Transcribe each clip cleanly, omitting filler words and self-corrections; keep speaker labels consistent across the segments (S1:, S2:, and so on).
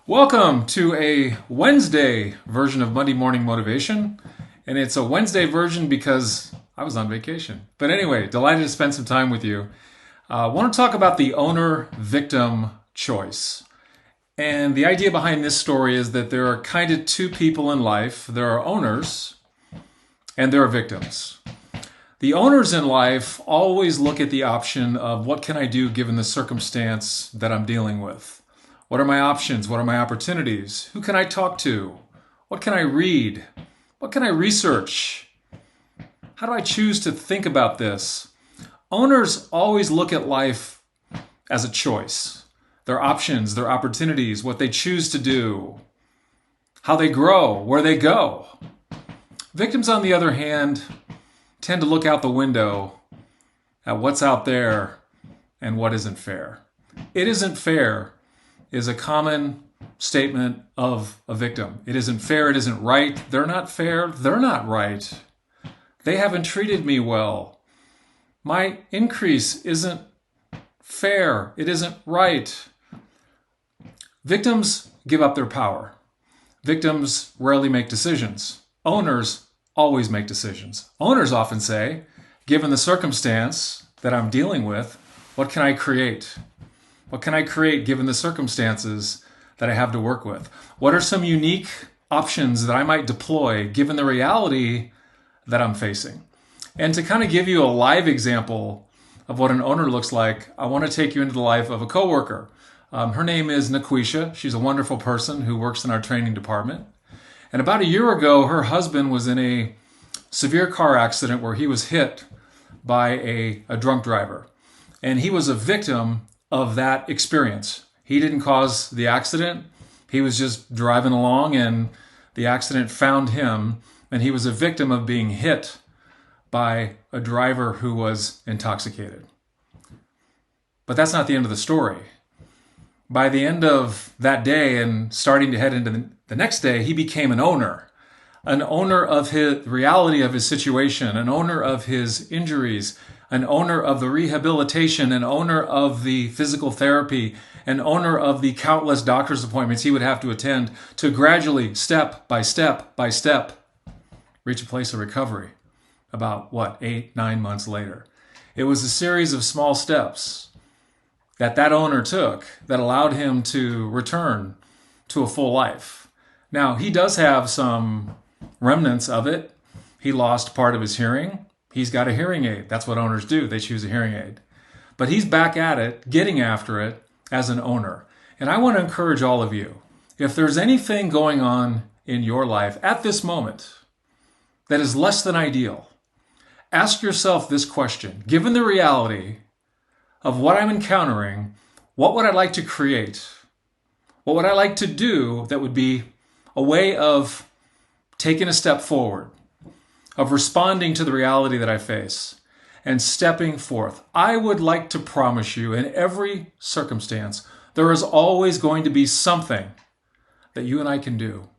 S1: Welcome to a Wednesday version of Monday Morning Motivation. And it's a Wednesday version because I was on vacation. But anyway, delighted to spend some time with you. I want to talk about the owner-victim choice. And the idea behind this story is that there are kind of two people in life. There are owners and there are victims. The owners in life always look at the option of what can I do given the circumstance that I'm dealing with. What are my options? What are my opportunities? Who can I talk to? What can I read? What can I research? How do I choose to think about this? Owners always look at life as a choice. Their options, their opportunities, what they choose to do, how they grow, where they go. Victims, on the other hand, tend to look out the window at what's out there and what isn't fair. It isn't fair is a common statement of a victim. It isn't fair, it isn't right. They're not fair, they're not right. They haven't treated me well. My increase isn't fair, it isn't right. Victims give up their power. Victims rarely make decisions. Owners always make decisions. Owners often say, given the circumstance that I'm dealing with, what can I create? What can I create given the circumstances that I have to work with? What are some unique options that I might deploy given the reality that I'm facing? And to kind of give you a live example of what an owner looks like, I want to take you into the life of a coworker. Her name is Naquisha. She's a wonderful person who works in our training department. And about a year ago, her husband was in a severe car accident where he was hit by a drunk driver. And he was a victim of that experience. He didn't cause the accident. He was just driving along and the accident found him, and he was a victim of being hit by a driver who was intoxicated. But that's not the end of the story. By the end of that day and starting to head into the next day, he became an owner of the reality of his situation, an owner of his injuries, an owner of the rehabilitation, an owner of the physical therapy, an owner of the countless doctor's appointments he would have to attend to gradually, step by step by step, reach a place of recovery about, 8, 9 months later. It was a series of small steps that owner took that allowed him to return to a full life. Now, he does have some remnants of it. He lost part of his hearing. He's got a hearing aid. That's what owners do. They choose a hearing aid. But he's back at it, getting after it as an owner. And I want to encourage all of you, if there's anything going on in your life at this moment that is less than ideal, ask yourself this question. Given the reality of what I'm encountering, what would I like to create? What would I like to do that would be a way of taking a step forward, of responding to the reality that I face and stepping forth? I would like to promise you, in every circumstance, there is always going to be something that you and I can do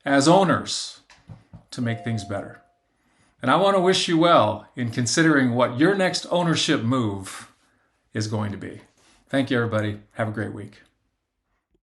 S1: as owners to make things better. And I want to wish you well in considering what your next ownership move is going to be. Thank you, everybody. Have a great week.